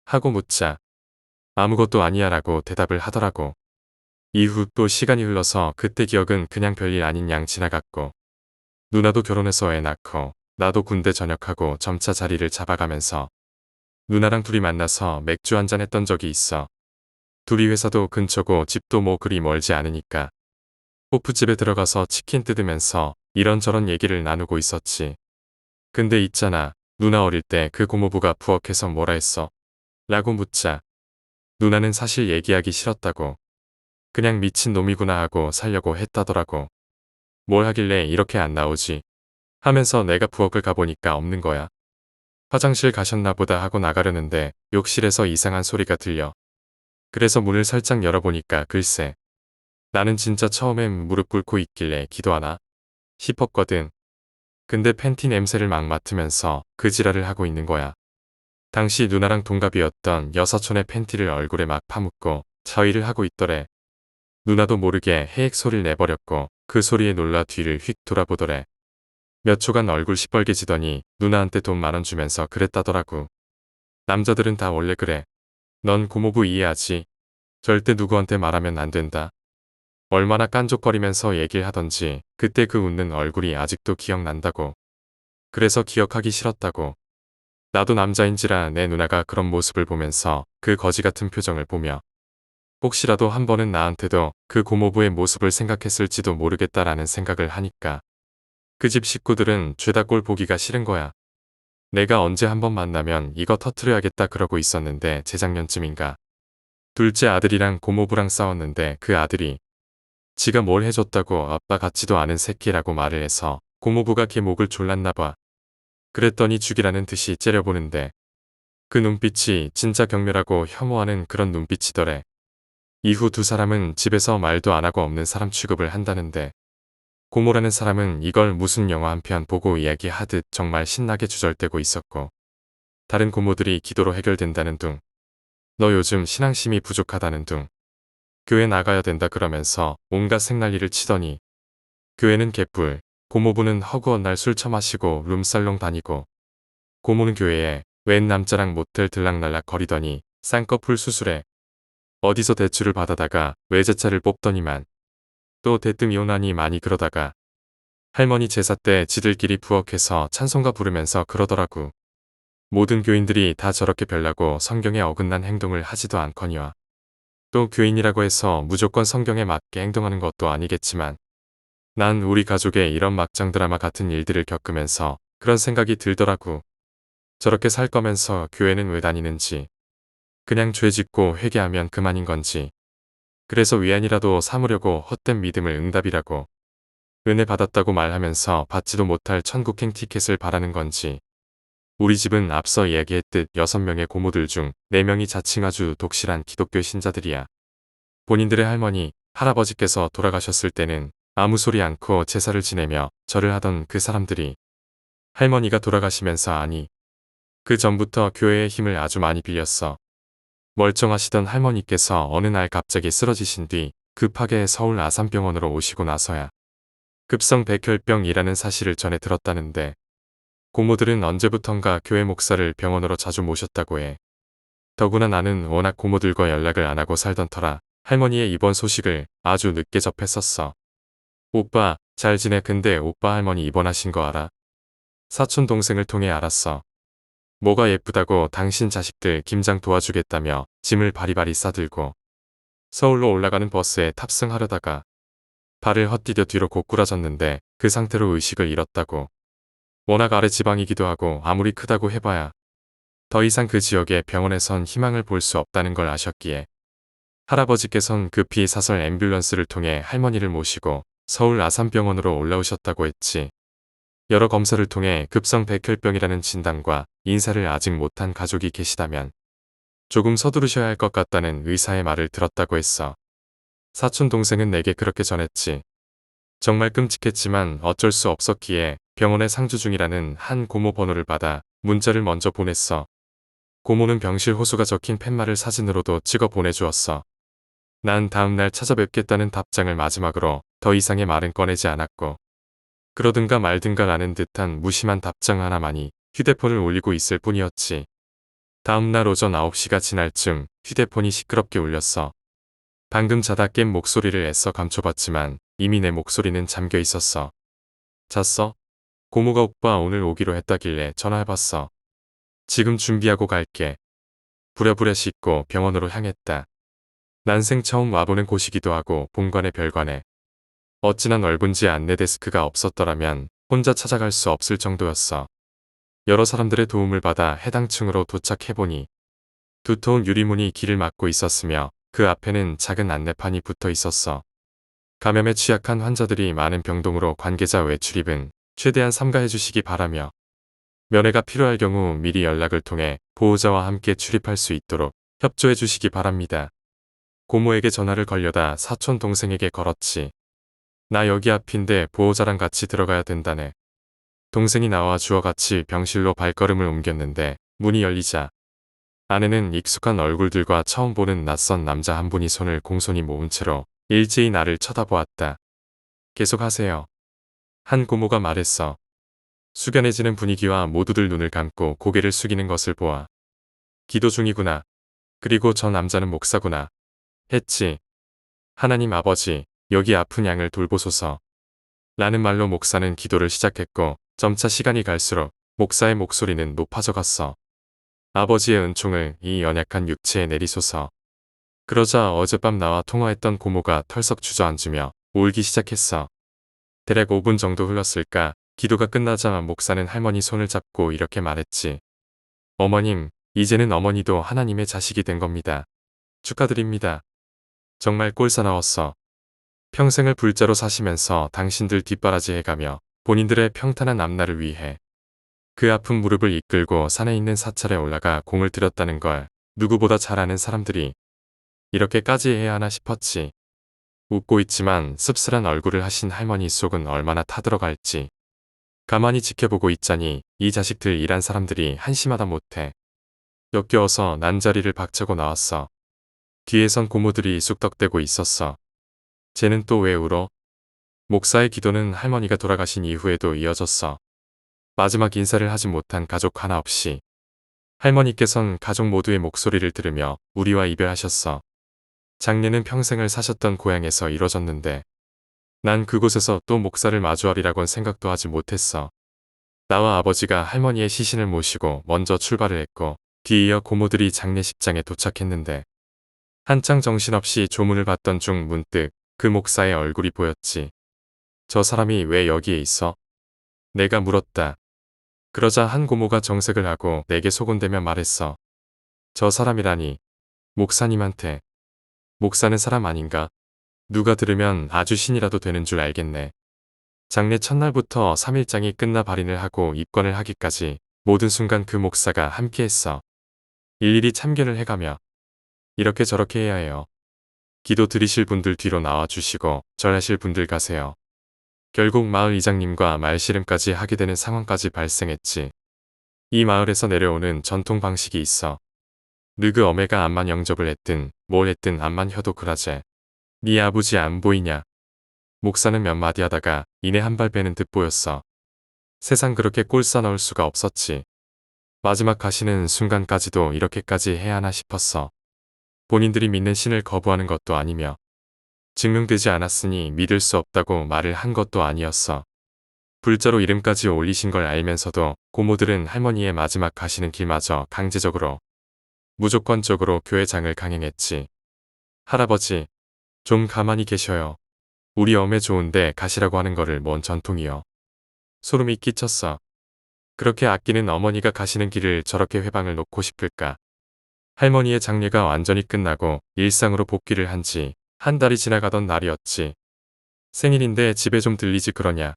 하고 묻자 아무것도 아니야 라고 대답을 하더라고. 이후 또 시간이 흘러서 그때 기억은 그냥 별일 아닌 양 지나갔고 누나도 결혼해서 애 낳고 나도 군대 전역하고 점차 자리를 잡아가면서 누나랑 둘이 만나서 맥주 한잔 했던 적이 있어. 둘이 회사도 근처고 집도 뭐 그리 멀지 않으니까 호프집에 들어가서 치킨 뜯으면서 이런저런 얘기를 나누고 있었지. 근데 있잖아. 누나 어릴 때 그 고모부가 부엌에서 뭐라 했어? 라고 묻자 누나는 사실 얘기하기 싫었다고. 그냥 미친 놈이구나 하고 살려고 했다더라고. 뭘 하길래 이렇게 안 나오지? 하면서 내가 부엌을 가보니까 없는 거야. 화장실 가셨나 보다 하고 나가려는데 욕실에서 이상한 소리가 들려. 그래서 문을 살짝 열어보니까 글쎄. 나는 진짜 처음엔 무릎 꿇고 있길래 기도하나 싶었거든. 근데 팬티 냄새를 막 맡으면서 그 지랄을 하고 있는 거야. 당시 누나랑 동갑이었던 여사촌의 팬티를 얼굴에 막 파묻고 자위를 하고 있더래. 누나도 모르게 헤익 소리를 내버렸고 그 소리에 놀라 뒤를 휙 돌아보더래. 몇 초간 얼굴 시뻘개지더니 누나한테 돈 10,000원 주면서 그랬다더라고. 남자들은 다 원래 그래. 넌 고모부 이해하지? 절대 누구한테 말하면 안 된다. 얼마나 깐족거리면서 얘기를 하던지 그때 그 웃는 얼굴이 아직도 기억난다고. 그래서 기억하기 싫었다고. 나도 남자인지라 내 누나가 그런 모습을 보면서 그 거지 같은 표정을 보며 혹시라도 한 번은 나한테도 그 고모부의 모습을 생각했을지도 모르겠다라는 생각을 하니까 그 집 식구들은 죄다 꼴 보기가 싫은 거야. 내가 언제 한번 만나면 이거 터트려야겠다 그러고 있었는데 재작년쯤인가. 둘째 아들이랑 고모부랑 싸웠는데 그 아들이 지가 뭘 해줬다고 아빠 같지도 않은 새끼라고 말을 해서 고모부가 걔 목을 졸랐나 봐. 그랬더니 죽이라는 듯이 째려보는데 그 눈빛이 진짜 경멸하고 혐오하는 그런 눈빛이더래. 이후 두 사람은 집에서 말도 안 하고 없는 사람 취급을 한다는데 고모라는 사람은 이걸 무슨 영화 한 편 보고 이야기하듯 정말 신나게 주절대고 있었고 다른 고모들이 기도로 해결된다는 둥. 너 요즘 신앙심이 부족하다는 둥. 교회 나가야 된다 그러면서 온갖 생난리를 치더니 교회는 개뿔, 고모부는 허구한 날 술 처마시고 룸살롱 다니고 고모는 교회에 웬 남자랑 모텔 들락날락 거리더니 쌍꺼풀 수술해. 어디서 대출을 받아다가 외제차를 뽑더니만 또 대뜸 이혼하니 많이 그러다가 할머니 제사 때 지들끼리 부엌에서 찬송가 부르면서 그러더라고. 모든 교인들이 다 저렇게 별나고 성경에 어긋난 행동을 하지도 않거니와 또 교인이라고 해서 무조건 성경에 맞게 행동하는 것도 아니겠지만 난 우리 가족의 이런 막장 드라마 같은 일들을 겪으면서 그런 생각이 들더라고. 저렇게 살 거면서 교회는 왜 다니는지. 그냥 죄 짓고 회개하면 그만인 건지. 그래서 위안이라도 삼으려고 헛된 믿음을 응답이라고. 은혜 받았다고 말하면서 받지도 못할 천국행 티켓을 바라는 건지. 우리 집은 앞서 이야기했듯 6명의 고모들 중 4명이 자칭 아주 독실한 기독교 신자들이야. 본인들의 할머니, 할아버지께서 돌아가셨을 때는 아무 소리 않고 제사를 지내며 절을 하던 그 사람들이 할머니가 돌아가시면서 아니, 그 전부터 교회의 힘을 아주 많이 빌렸어. 멀쩡하시던 할머니께서 어느 날 갑자기 쓰러지신 뒤 급하게 서울 아산병원으로 오시고 나서야 급성 백혈병이라는 사실을 전해 들었다는데 고모들은 언제부턴가 교회 목사를 병원으로 자주 모셨다고 해. 더구나 나는 워낙 고모들과 연락을 안 하고 살던 터라 할머니의 입원 소식을 아주 늦게 접했었어. 오빠, 잘 지내. 근데 오빠 할머니 입원하신 거 알아? 사촌 동생을 통해 알았어. 뭐가 예쁘다고 당신 자식들 김장 도와주겠다며 짐을 바리바리 싸들고 서울로 올라가는 버스에 탑승하려다가 발을 헛디뎌 뒤로 고꾸라졌는데 그 상태로 의식을 잃었다고. 워낙 아래 지방이기도 하고 아무리 크다고 해봐야 더 이상 그 지역의 병원에선 희망을 볼 수 없다는 걸 아셨기에 할아버지께선 급히 사설 앰뷸런스를 통해 할머니를 모시고 서울 아산병원으로 올라오셨다고 했지. 여러 검사를 통해 급성 백혈병이라는 진단과 인사를 아직 못한 가족이 계시다면 조금 서두르셔야 할 것 같다는 의사의 말을 들었다고 했어. 사촌 동생은 내게 그렇게 전했지. 정말 끔찍했지만 어쩔 수 없었기에 병원에 상주 중이라는 한 고모 번호를 받아 문자를 먼저 보냈어. 고모는 병실 호수가 적힌 팻말을 사진으로도 찍어 보내주었어. 난 다음날 찾아뵙겠다는 답장을 마지막으로 더 이상의 말은 꺼내지 않았고 그러든가 말든가 라는 듯한 무심한 답장 하나만이 휴대폰을 울리고 있을 뿐이었지. 다음날 오전 9시가 지날 쯤 휴대폰이 시끄럽게 울렸어. 방금 자다 깬 목소리를 애써 감춰봤지만 이미 내 목소리는 잠겨 있었어. 잤어? 고모가 오빠 오늘 오기로 했다길래 전화해봤어. 지금 준비하고 갈게. 부랴부랴 씻고 병원으로 향했다. 난생 처음 와보는 곳이기도 하고 본관의 별관에 어찌나 넓은지 안내 데스크가 없었더라면 혼자 찾아갈 수 없을 정도였어. 여러 사람들의 도움을 받아 해당 층으로 도착해보니 두터운 유리문이 길을 막고 있었으며 그 앞에는 작은 안내판이 붙어 있었어. 감염에 취약한 환자들이 많은 병동으로 관계자 외출입은 최대한 삼가해 주시기 바라며 면회가 필요할 경우 미리 연락을 통해 보호자와 함께 출입할 수 있도록 협조해 주시기 바랍니다. 고모에게 전화를 걸려다 사촌 동생에게 걸었지. 나 여기 앞인데 보호자랑 같이 들어가야 된다네. 동생이 나와 주어 같이 병실로 발걸음을 옮겼는데 문이 열리자 안에는 익숙한 얼굴들과 처음 보는 낯선 남자 한 분이 손을 공손히 모은 채로 일제히 나를 쳐다보았다. 계속하세요. 한 고모가 말했어. 숙연해지는 분위기와 모두들 눈을 감고 고개를 숙이는 것을 보아 기도 중이구나. 그리고 저 남자는 목사구나. 했지. 하나님 아버지, 여기 아픈 양을 돌보소서. 라는 말로 목사는 기도를 시작했고 점차 시간이 갈수록 목사의 목소리는 높아져 갔어. 아버지의 은총을 이 연약한 육체에 내리소서. 그러자 어젯밤 나와 통화했던 고모가 털썩 주저앉으며 울기 시작했어. 대략 5분 정도 흘렀을까 기도가 끝나자 목사는 할머니 손을 잡고 이렇게 말했지. 어머님, 이제는 어머니도 하나님의 자식이 된 겁니다. 축하드립니다. 정말 꼴사나웠어. 평생을 불자로 사시면서 당신들 뒷바라지 해가며 본인들의 평탄한 앞날을 위해 그 아픈 무릎을 이끌고 산에 있는 사찰에 올라가 공을 들였다는 걸 누구보다 잘 아는 사람들이 이렇게까지 해야 하나 싶었지. 웃고 있지만 씁쓸한 얼굴을 하신 할머니 속은 얼마나 타들어갈지. 가만히 지켜보고 있자니 이 자식들 일한 사람들이 한심하다 못해. 역겨워서 난자리를 박차고 나왔어. 뒤에선 고모들이 쑥덕대고 있었어. 쟤는 또 왜 울어? 목사의 기도는 할머니가 돌아가신 이후에도 이어졌어. 마지막 인사를 하지 못한 가족 하나 없이 할머니께선 가족 모두의 목소리를 들으며 우리와 이별하셨어. 장례는 평생을 사셨던 고향에서 이뤄졌는데 난 그곳에서 또 목사를 마주하리라곤 생각도 하지 못했어. 나와 아버지가 할머니의 시신을 모시고 먼저 출발을 했고 뒤이어 고모들이 장례식장에 도착했는데 한창 정신없이 조문을 받던 중 문득 그 목사의 얼굴이 보였지. 저 사람이 왜 여기에 있어? 내가 물었다. 그러자 한 고모가 정색을 하고 내게 소곤대며 말했어. 저 사람이라니. 목사님한테. 목사는 사람 아닌가? 누가 들으면 아주 신이라도 되는 줄 알겠네. 장례 첫날부터 3일장이 끝나 발인을 하고 입건을 하기까지 모든 순간 그 목사가 함께했어. 일일이 참견을 해가며 이렇게 저렇게 해야 해요. 기도 드리실 분들 뒤로 나와주시고 절하실 분들 가세요. 결국 마을 이장님과 말씨름까지 하게 되는 상황까지 발생했지. 이 마을에서 내려오는 전통 방식이 있어. 느그 어메가 암만 영접을 했든 뭘 했든 암만 혀도 그라제. 네 아버지 안 보이냐? 목사는 몇 마디 하다가 이내 한 발 빼는 듯 보였어. 세상 그렇게 꼴싸 넣을 수가 없었지. 마지막 가시는 순간까지도 이렇게까지 해야 하나 싶었어. 본인들이 믿는 신을 거부하는 것도 아니며 증명되지 않았으니 믿을 수 없다고 말을 한 것도 아니었어. 불자로 이름까지 올리신 걸 알면서도 고모들은 할머니의 마지막 가시는 길마저 강제적으로 무조건적으로 교회장을 강행했지. 할아버지, 좀 가만히 계셔요. 우리 엄에 좋은데 가시라고 하는 거를 뭔 전통이요. 소름이 끼쳤어. 그렇게 아끼는 어머니가 가시는 길을 저렇게 회방을 놓고 싶을까. 할머니의 장례가 완전히 끝나고 일상으로 복귀를 한 지 한 달이 지나가던 날이었지. 생일인데 집에 좀 들리지 그러냐.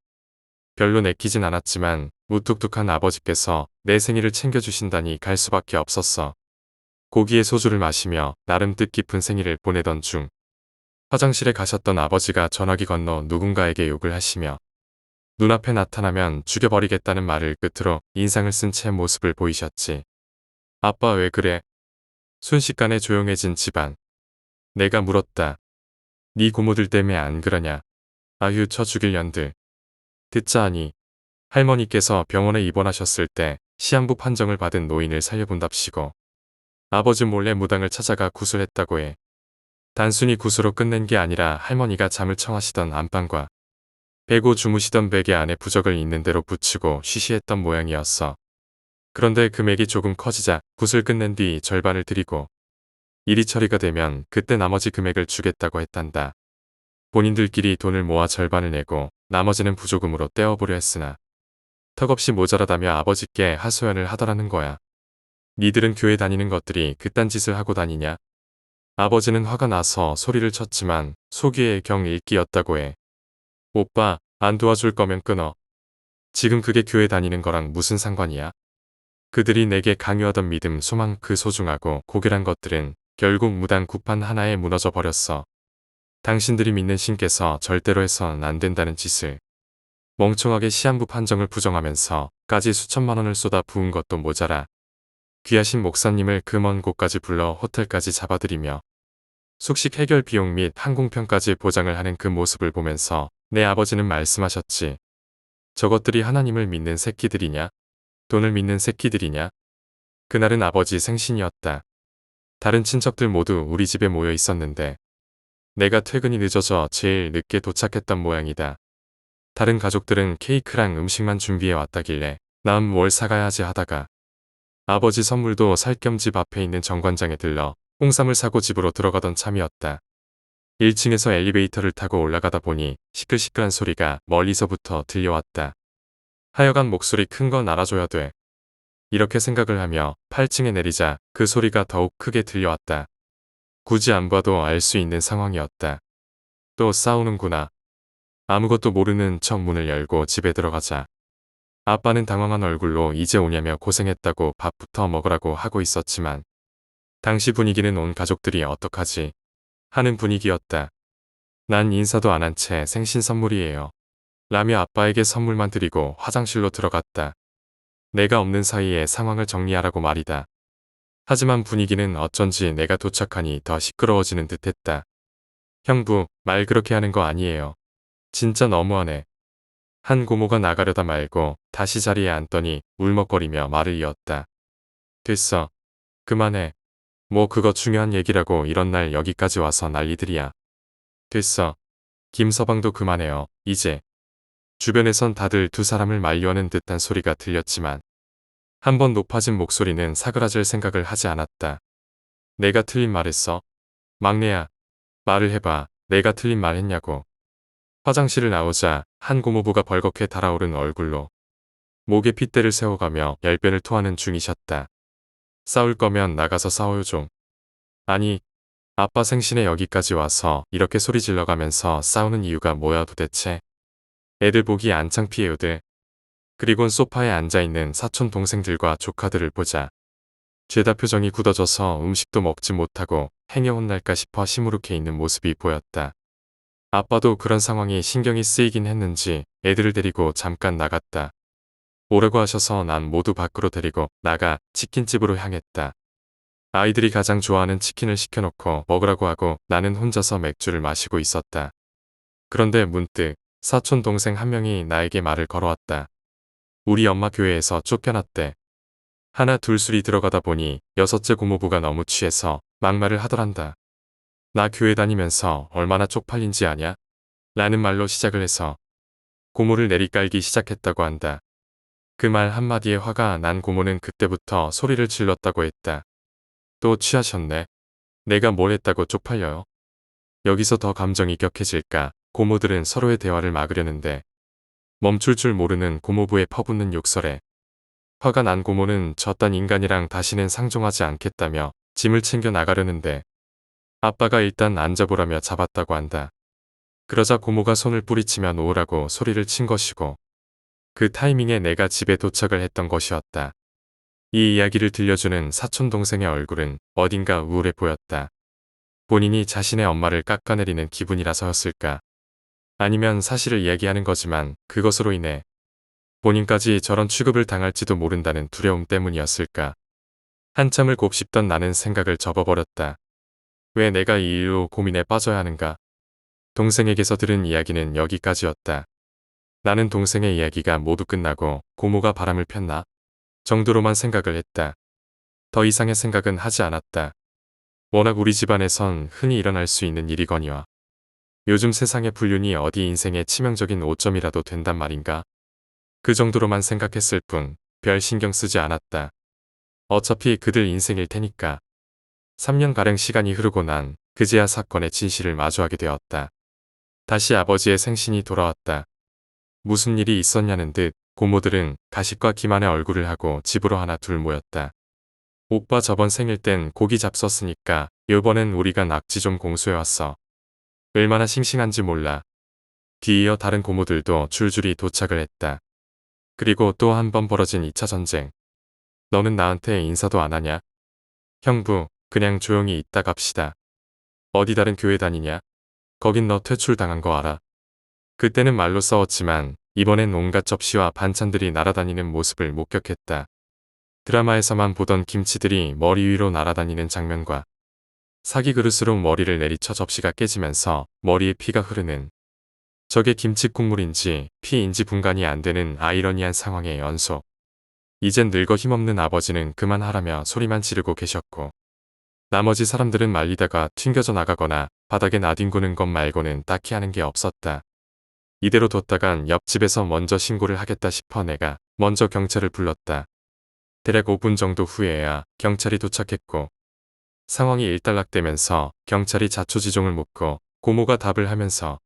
별로 내키진 않았지만 무뚝뚝한 아버지께서 내 생일을 챙겨주신다니 갈 수밖에 없었어. 고기에 소주를 마시며 나름 뜻깊은 생일을 보내던 중 화장실에 가셨던 아버지가 전화기 건너 누군가에게 욕을 하시며 눈앞에 나타나면 죽여버리겠다는 말을 끝으로 인상을 쓴 채 모습을 보이셨지. 아빠 왜 그래? 순식간에 조용해진 집안. 내가 물었다. 네 고모들 때문에 안 그러냐? 아휴 쳐 죽일 년들. 듣자 하니 할머니께서 병원에 입원하셨을 때 시한부 판정을 받은 노인을 살려본답시고 아버지 몰래 무당을 찾아가 구술했다고 해. 단순히 구수로 끝낸 게 아니라 할머니가 잠을 청하시던 안방과 베고 주무시던 베개 안에 부적을 있는 대로 붙이고 쉬쉬했던 모양이었어. 그런데 금액이 조금 커지자 굿을 끝낸 뒤 절반을 드리고 일이 처리가 되면 그때 나머지 금액을 주겠다고 했단다. 본인들끼리 돈을 모아 절반을 내고 나머지는 부조금으로 떼어보려 했으나 턱없이 모자라다며 아버지께 하소연을 하더라는 거야. 니들은 교회 다니는 것들이 그딴 짓을 하고 다니냐? 아버지는 화가 나서 소리를 쳤지만 속위의 경 읽기였다고 해. 오빠, 안 도와줄 거면 끊어. 지금 그게 교회 다니는 거랑 무슨 상관이야? 그들이 내게 강요하던 믿음, 소망 그 소중하고 고결한 것들은 결국 무당 구판 하나에 무너져 버렸어. 당신들이 믿는 신께서 절대로 해선 안 된다는 짓을 멍청하게 시한부 판정을 부정하면서까지 수천만 원을 쏟아 부은 것도 모자라 귀하신 목사님을 그 먼 곳까지 불러 호텔까지 잡아들이며 숙식 해결 비용 및 항공편까지 보장을 하는 그 모습을 보면서 내 아버지는 말씀하셨지. 저것들이 하나님을 믿는 새끼들이냐? 돈을 믿는 새끼들이냐? 그날은 아버지 생신이었다. 다른 친척들 모두 우리 집에 모여 있었는데 내가 퇴근이 늦어져 제일 늦게 도착했던 모양이다. 다른 가족들은 케이크랑 음식만 준비해 왔다길래 난 뭘 사가야 하지 하다가 아버지 선물도 살 겸 집 앞에 있는 정관장에 들러 홍삼을 사고 집으로 들어가던 참이었다. 1층에서 엘리베이터를 타고 올라가다 보니 시끌시끌한 소리가 멀리서부터 들려왔다. 하여간 목소리 큰 건 알아줘야 돼. 이렇게 생각을 하며 8층에 내리자 그 소리가 더욱 크게 들려왔다. 굳이 안 봐도 알 수 있는 상황이었다. 또 싸우는구나. 아무것도 모르는 척 문을 열고 집에 들어가자. 아빠는 당황한 얼굴로 이제 오냐며 고생했다고 밥부터 먹으라고 하고 있었지만 당시 분위기는 온 가족들이 어떡하지 하는 분위기였다. 난 인사도 안 한 채 생신 선물이에요. 라며 아빠에게 선물만 드리고 화장실로 들어갔다. 내가 없는 사이에 상황을 정리하라고 말이다. 하지만 분위기는 어쩐지 내가 도착하니 더 시끄러워지는 듯했다. 형부, 말 그렇게 하는 거 아니에요. 진짜 너무하네. 한 고모가 나가려다 말고 다시 자리에 앉더니 울먹거리며 말을 이었다. 됐어. 그만해. 뭐 그거 중요한 얘기라고 이런 날 여기까지 와서 난리들이야. 됐어. 김서방도 그만해요. 이제. 주변에선 다들 두 사람을 만류하는 듯한 소리가 들렸지만 한번 높아진 목소리는 사그라질 생각을 하지 않았다. 내가 틀린 말 했어? 막내야. 말을 해봐. 내가 틀린 말 했냐고. 화장실을 나오자 한 고모부가 벌겋게 달아오른 얼굴로 목에 핏대를 세워가며 열변을 토하는 중이셨다. 싸울 거면 나가서 싸워요 좀. 아니, 아빠 생신에 여기까지 와서 이렇게 소리 질러가면서 싸우는 이유가 뭐야 도대체? 애들 보기 안 창피해요들. 그리곤 소파에 앉아있는 사촌 동생들과 조카들을 보자. 죄다 표정이 굳어져서 음식도 먹지 못하고 행여 혼날까 싶어 시무룩해 있는 모습이 보였다. 아빠도 그런 상황이 신경이 쓰이긴 했는지 애들을 데리고 잠깐 나갔다. 오라고 하셔서 난 모두 밖으로 데리고 나가 치킨집으로 향했다. 아이들이 가장 좋아하는 치킨을 시켜놓고 먹으라고 하고 나는 혼자서 맥주를 마시고 있었다. 그런데 문득 사촌 동생 한 명이 나에게 말을 걸어왔다. 우리 엄마 교회에서 쫓겨났대. 하나 둘 술이 들어가다 보니 여섯째 고모부가 너무 취해서 막말을 하더란다. 나 교회 다니면서 얼마나 쪽팔린지 아냐? 라는 말로 시작을 해서 고모를 내리깔기 시작했다고 한다. 그 말 한마디에 화가 난 고모는 그때부터 소리를 질렀다고 했다. 또 취하셨네. 내가 뭘 했다고 쪽팔려요? 여기서 더 감정이 격해질까 고모들은 서로의 대화를 막으려는데 멈출 줄 모르는 고모부의 퍼붓는 욕설에 화가 난 고모는 저딴 인간이랑 다시는 상종하지 않겠다며 짐을 챙겨 나가려는데 아빠가 일단 앉아보라며 잡았다고 한다. 그러자 고모가 손을 뿌리치며 놓으라고 소리를 친 것이고 그 타이밍에 내가 집에 도착을 했던 것이었다. 이 이야기를 들려주는 사촌 동생의 얼굴은 어딘가 우울해 보였다. 본인이 자신의 엄마를 깎아내리는 기분이라서였을까? 아니면 사실을 이야기하는 거지만 그것으로 인해 본인까지 저런 취급을 당할지도 모른다는 두려움 때문이었을까? 한참을 곱씹던 나는 생각을 접어버렸다. 왜 내가 이 일로 고민에 빠져야 하는가? 동생에게서 들은 이야기는 여기까지였다. 나는 동생의 이야기가 모두 끝나고 고모가 바람을 폈나? 정도로만 생각을 했다. 더 이상의 생각은 하지 않았다. 워낙 우리 집안에선 흔히 일어날 수 있는 일이거니와 요즘 세상의 불륜이 어디 인생의 치명적인 오점이라도 된단 말인가? 그 정도로만 생각했을 뿐 별 신경 쓰지 않았다. 어차피 그들 인생일 테니까. 3년가량 시간이 흐르고 난 그제야 사건의 진실을 마주하게 되었다. 다시 아버지의 생신이 돌아왔다. 무슨 일이 있었냐는 듯 고모들은 가식과 기만의 얼굴을 하고 집으로 하나 둘 모였다. 오빠 저번 생일 땐 고기 잡섰으니까 요번엔 우리가 낙지 좀 공수해왔어. 얼마나 싱싱한지 몰라. 뒤이어 다른 고모들도 줄줄이 도착을 했다. 그리고 또 한 번 벌어진 2차 전쟁. 너는 나한테 인사도 안 하냐? 형부, 그냥 조용히 있다 갑시다. 어디 다른 교회 다니냐? 거긴 너 퇴출당한 거 알아? 그때는 말로 싸웠지만 이번엔 온갖 접시와 반찬들이 날아다니는 모습을 목격했다. 드라마에서만 보던 김치들이 머리 위로 날아다니는 장면과 사기 그릇으로 머리를 내리쳐 접시가 깨지면서 머리에 피가 흐르는 저게 김치 국물인지 피인지 분간이 안 되는 아이러니한 상황의 연속. 이젠 늙어 힘없는 아버지는 그만하라며 소리만 지르고 계셨고 나머지 사람들은 말리다가 튕겨져 나가거나 바닥에 나뒹구는 것 말고는 딱히 하는 게 없었다. 이대로 뒀다간 옆집에서 먼저 신고를 하겠다 싶어 내가 먼저 경찰을 불렀다. 대략 5분 정도 후에야 경찰이 도착했고 상황이 일단락되면서 경찰이 자초지종을 묻고 고모가 답을 하면서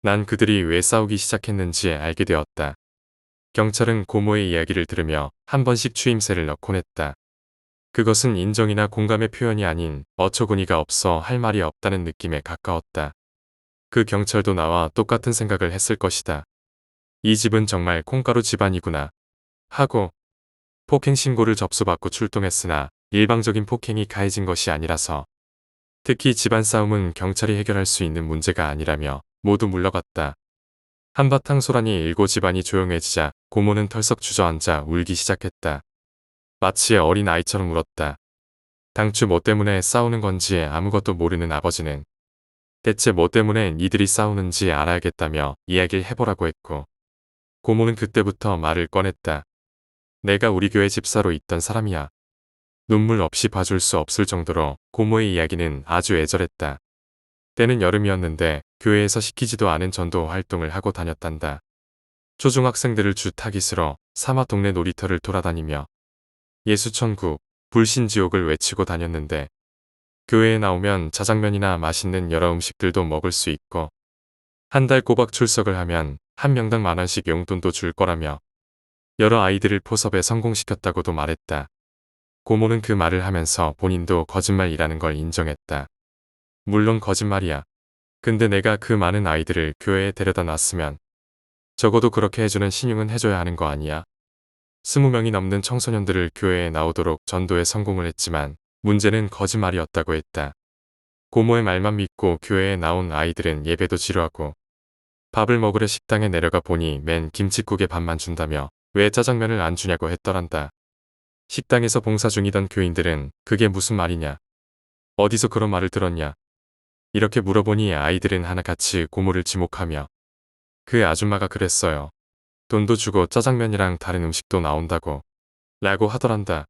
난 그들이 왜 싸우기 시작했는지 알게 되었다. 경찰은 고모의 이야기를 들으며 한 번씩 추임새를 넣곤 했다. 그것은 인정이나 공감의 표현이 아닌 어처구니가 없어 할 말이 없다는 느낌에 가까웠다. 그 경찰도 나와 똑같은 생각을 했을 것이다. 이 집은 정말 콩가루 집안이구나 하고 폭행 신고를 접수받고 출동했으나 일방적인 폭행이 가해진 것이 아니라서 특히 집안 싸움은 경찰이 해결할 수 있는 문제가 아니라며 모두 물러갔다. 한바탕 소란이 일고 집안이 조용해지자 고모는 털썩 주저앉아 울기 시작했다. 마치 어린 아이처럼 울었다. 당초 뭐 때문에 싸우는 건지 아무것도 모르는 아버지는 대체 뭐 때문에 니들이 싸우는지 알아야겠다며 이야기를 해보라고 했고 고모는 그때부터 말을 꺼냈다. 내가 우리 교회 집사로 있던 사람이야. 눈물 없이 봐줄 수 없을 정도로 고모의 이야기는 아주 애절했다. 때는 여름이었는데 교회에서 시키지도 않은 전도 활동을 하고 다녔단다. 초중학생들을 주 타깃으로 삼아 동네 놀이터를 돌아다니며 예수천국, 불신지옥을 외치고 다녔는데 교회에 나오면 자장면이나 맛있는 여러 음식들도 먹을 수 있고 한 달 꼬박 출석을 하면 한 명당 10,000원씩 용돈도 줄 거라며 여러 아이들을 포섭에 성공시켰다고도 말했다. 고모는 그 말을 하면서 본인도 거짓말이라는 걸 인정했다. 물론 거짓말이야. 근데 내가 그 많은 아이들을 교회에 데려다 놨으면 적어도 그렇게 해주는 신용은 해줘야 하는 거 아니야? 20명이 넘는 청소년들을 교회에 나오도록 전도에 성공을 했지만 문제는 거짓말이었다고 했다. 고모의 말만 믿고 교회에 나온 아이들은 예배도 지루하고 밥을 먹으려 식당에 내려가 보니 맨 김칫국에 밥만 준다며 왜 짜장면을 안 주냐고 했더란다. 식당에서 봉사 중이던 교인들은 그게 무슨 말이냐? 어디서 그런 말을 들었냐? 이렇게 물어보니 아이들은 하나같이 고모를 지목하며 그 아줌마가 그랬어요. 돈도 주고 짜장면이랑 다른 음식도 나온다고 라고 하더란다.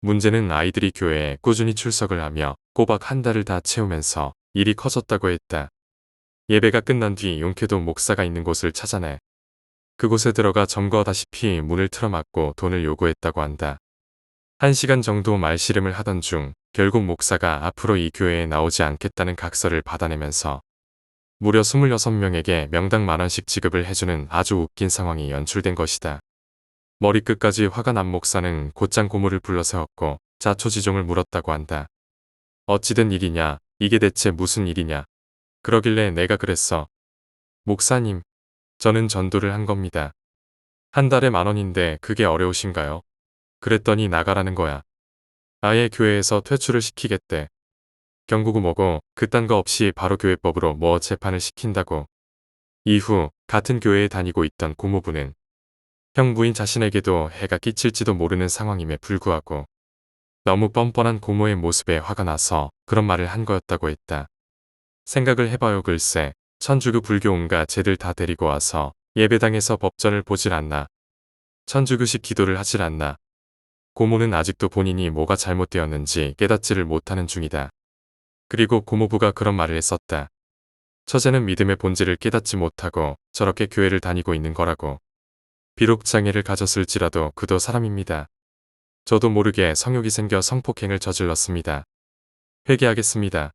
문제는 아이들이 교회에 꾸준히 출석을 하며 꼬박 한 달을 다 채우면서 일이 커졌다고 했다. 예배가 끝난 뒤 용케도 목사가 있는 곳을 찾아내 그곳에 들어가 점거하다시피 문을 틀어막고 돈을 요구했다고 한다. 1시간 정도 말씨름을 하던 중 결국 목사가 앞으로 이 교회에 나오지 않겠다는 각서를 받아내면서 무려 26명에게 명당 10,000원씩 지급을 해주는 아주 웃긴 상황이 연출된 것이다. 머리끝까지 화가 난 목사는 곧장 고모를 불러 세웠고 자초지종을 물었다고 한다. 어찌된 일이냐? 이게 대체 무슨 일이냐? 그러길래 내가 그랬어. 목사님, 저는 전도를 한 겁니다. 한 달에 10,000원인데 그게 어려우신가요? 그랬더니 나가라는 거야. 아예 교회에서 퇴출을 시키겠대. 경고고 뭐고 그딴 거 없이 바로 교회법으로 뭐 재판을 시킨다고. 이후 같은 교회에 다니고 있던 고모부는 형부인 자신에게도 해가 끼칠지도 모르는 상황임에 불구하고 너무 뻔뻔한 고모의 모습에 화가 나서 그런 말을 한 거였다고 했다. 생각을 해봐요. 글쎄, 천주교 불교 온갖 쟤들 다 데리고 와서 예배당에서 법전을 보질 않나. 천주교식 기도를 하질 않나. 고모는 아직도 본인이 뭐가 잘못되었는지 깨닫지를 못하는 중이다. 그리고 고모부가 그런 말을 했었다. 처제는 믿음의 본질을 깨닫지 못하고 저렇게 교회를 다니고 있는 거라고. 비록 장애를 가졌을지라도 그도 사람입니다. 저도 모르게 성욕이 생겨 성폭행을 저질렀습니다. 회개하겠습니다.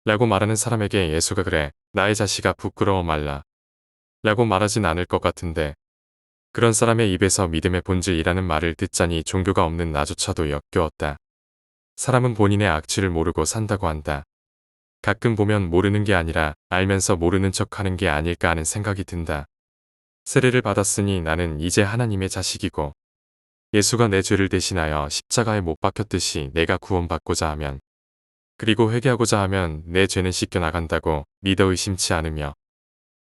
라고 말하는 사람에게 예수가 그래, 나의 자식아 부끄러워 말라. 라고 말하진 않을 것 같은데 그런 사람의 입에서 믿음의 본질이라는 말을 듣자니 종교가 없는 나조차도 역겨웠다. 사람은 본인의 악취를 모르고 산다고 한다. 가끔 보면 모르는 게 아니라 알면서 모르는 척하는 게 아닐까 하는 생각이 든다. 세례를 받았으니 나는 이제 하나님의 자식이고 예수가 내 죄를 대신하여 십자가에 못 박혔듯이 내가 구원받고자 하면 그리고 회개하고자 하면 내 죄는 씻겨나간다고 믿어 의심치 않으며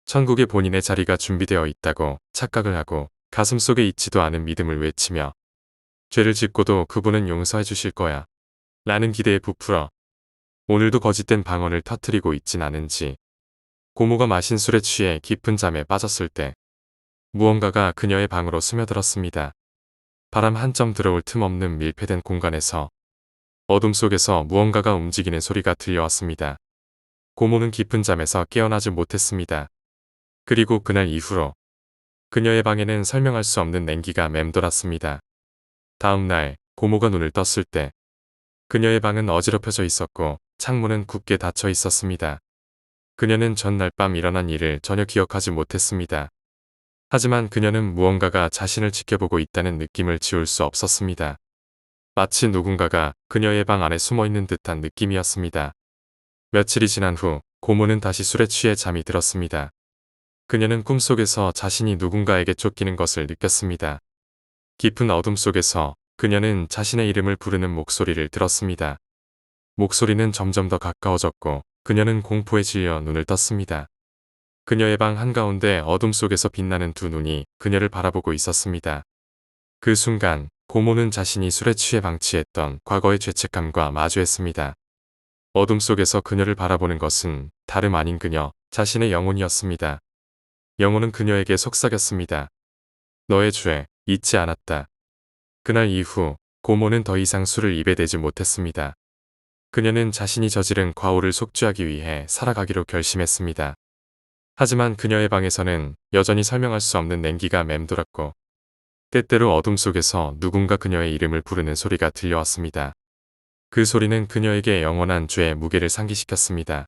천국에 본인의 자리가 준비되어 있다고 착각을 하고 가슴속에 있지도 않은 믿음을 외치며 죄를 짓고도 그분은 용서해 주실 거야 라는 기대에 부풀어 오늘도 거짓된 방언을 터뜨리고 있진 않은지 고모가 마신 술에 취해 깊은 잠에 빠졌을 때 무언가가 그녀의 방으로 스며들었습니다. 바람 한 점 들어올 틈 없는 밀폐된 공간에서 어둠 속에서 무언가가 움직이는 소리가 들려왔습니다. 고모는 깊은 잠에서 깨어나지 못했습니다. 그리고 그날 이후로 그녀의 방에는 설명할 수 없는 냉기가 맴돌았습니다. 다음 날 고모가 눈을 떴을 때 그녀의 방은 어지럽혀져 있었고 창문은 굳게 닫혀 있었습니다. 그녀는 전날 밤 일어난 일을 전혀 기억하지 못했습니다. 하지만 그녀는 무언가가 자신을 지켜보고 있다는 느낌을 지울 수 없었습니다. 마치 누군가가 그녀의 방 안에 숨어있는 듯한 느낌이었습니다. 며칠이 지난 후 고모는 다시 술에 취해 잠이 들었습니다. 그녀는 꿈속에서 자신이 누군가에게 쫓기는 것을 느꼈습니다. 깊은 어둠 속에서 그녀는 자신의 이름을 부르는 목소리를 들었습니다. 목소리는 점점 더 가까워졌고 그녀는 공포에 질려 눈을 떴습니다. 그녀의 방 한가운데 어둠 속에서 빛나는 두 눈이 그녀를 바라보고 있었습니다. 그 순간 고모는 자신이 술에 취해 방치했던 과거의 죄책감과 마주했습니다. 어둠 속에서 그녀를 바라보는 것은 다름 아닌 그녀 자신의 영혼이었습니다. 영혼은 그녀에게 속삭였습니다. 너의 죄 잊지 않았다. 그날 이후 고모는 더 이상 술을 입에 대지 못했습니다. 그녀는 자신이 저지른 과오를 속죄하기 위해 살아가기로 결심했습니다. 하지만 그녀의 방에서는 여전히 설명할 수 없는 냉기가 맴돌았고 때때로 어둠 속에서 누군가 그녀의 이름을 부르는 소리가 들려왔습니다. 그 소리는 그녀에게 영원한 죄의 무게를 상기시켰습니다.